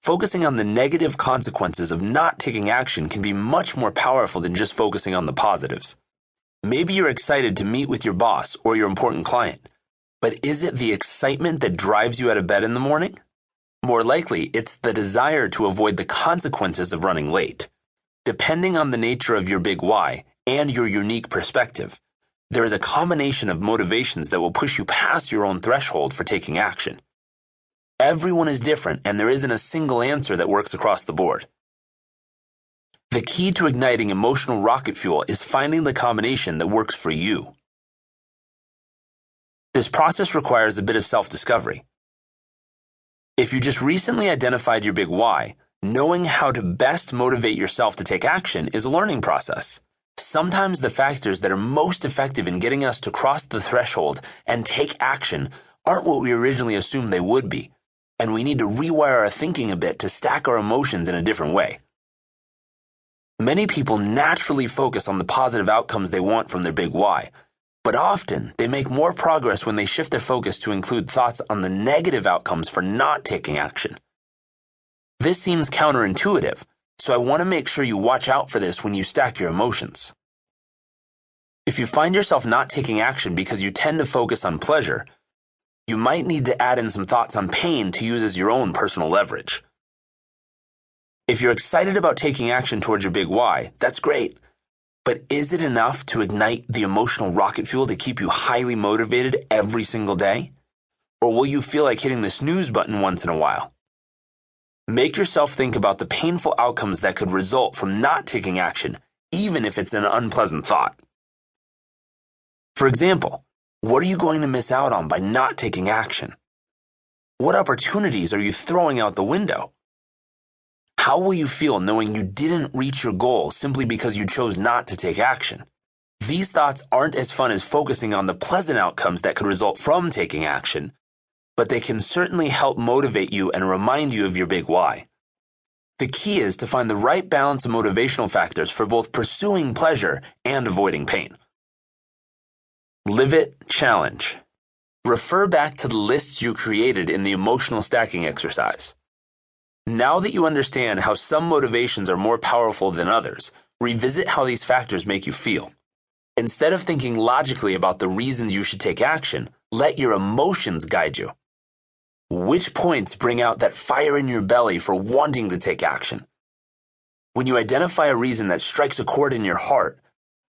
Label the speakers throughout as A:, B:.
A: Focusing on the negative consequences of not taking action can be much more powerful than just focusing on the positives. Maybe you're excited to meet with your boss or your important client, but is it the excitement that drives you out of bed in the morning? More likely, it's the desire to avoid the consequences of running late. Depending on the nature of your big why and your unique perspective, there is a combination of motivations that will push you past your own threshold for taking action. Everyone is different, and there isn't a single answer that works across the board. The key to igniting emotional rocket fuel is finding the combination that works for you. This process requires a bit of self-discovery. If you just recently identified your big why, knowing how to best motivate yourself to take action is a learning process. Sometimes the factors that are most effective in getting us to cross the threshold and take action aren't what we originally assumed they would be, and we need to rewire our thinking a bit to stack our emotions in a different way. Many people naturally focus on the positive outcomes they want from their big why, but often they make more progress when they shift their focus to include thoughts on the negative outcomes for not taking action. This seems counterintuitive, so I want to make sure you watch out for this when you stack your emotions. If you find yourself not taking action because you tend to focus on pleasure, you might need to add in some thoughts on pain to use as your own personal leverage. If you're excited about taking action towards your big why, that's great. But is it enough to ignite the emotional rocket fuel to keep you highly motivated every single day? Or will you feel like hitting the snooze button once in a while? Make yourself think about the painful outcomes that could result from not taking action, even if it's an unpleasant thought. For example, what are you going to miss out on by not taking action? What opportunities are you throwing out the window? How will you feel knowing you didn't reach your goal simply because you chose not to take action? These thoughts aren't as fun as focusing on the pleasant outcomes that could result from taking action, but they can certainly help motivate you and remind you of your big why. The key is to find the right balance of motivational factors for both pursuing pleasure and avoiding pain. Live it, challenge. Refer back to the lists you created in the emotional stacking exercise. Now that you understand how some motivations are more powerful than others, revisit how these factors make you feel. Instead of thinking logically about the reasons you should take action, let your emotions guide you. Which points bring out that fire in your belly for wanting to take action? When you identify a reason that strikes a chord in your heart,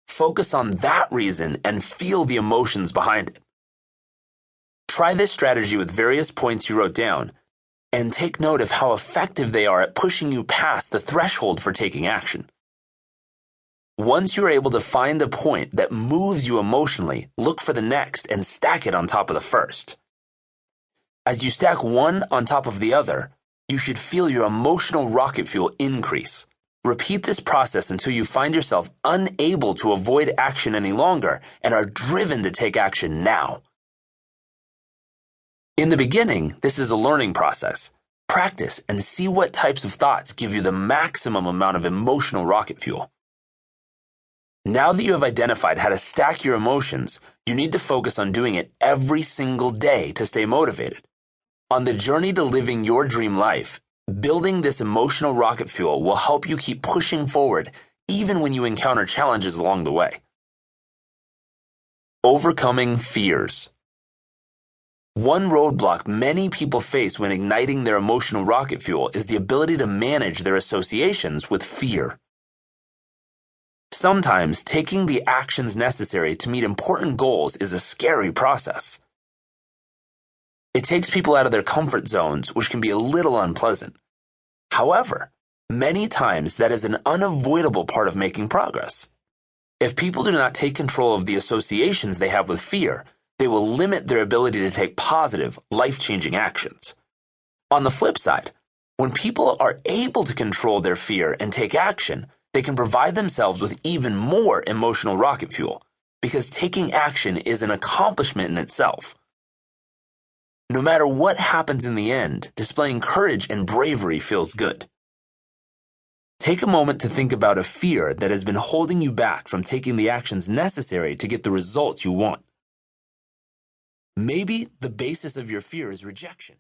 A: focus on that reason and feel the emotions behind it. Try this strategy with various points you wrote down, and take note of how effective they are at pushing you past the threshold for taking action. Once you're able to find the point that moves you emotionally, look for the next and stack it on top of the first. As you stack one on top of the other, you should feel your emotional rocket fuel increase. Repeat this process until you find yourself unable to avoid action any longer and are driven to take action now. In the beginning, this is a learning process. Practice and see what types of thoughts give you the maximum amount of emotional rocket fuel. Now that you have identified how to stack your emotions, you need to focus on doing it every single day to stay motivated. On the journey to living your dream life, building this emotional rocket fuel will help you keep pushing forward even when you encounter challenges along the way. Overcoming fears. One roadblock many people face when igniting their emotional rocket fuel is the ability to manage their associations with fear. Sometimes taking the actions necessary to meet important goals is a scary process. It takes people out of their comfort zones, which can be a little unpleasant. However, many times that is an unavoidable part of making progress. If people do not take control of the associations they have with fear, they will limit their ability to take positive, life-changing actions. On the flip side, when people are able to control their fear and take action, they can provide themselves with even more emotional rocket fuel, because taking action is an accomplishment in itself. No matter what happens in the end, displaying courage and bravery feels good. Take a moment to think about a fear that has been holding you back from taking the actions necessary to get the results you want. Maybe the basis of your fear is rejection.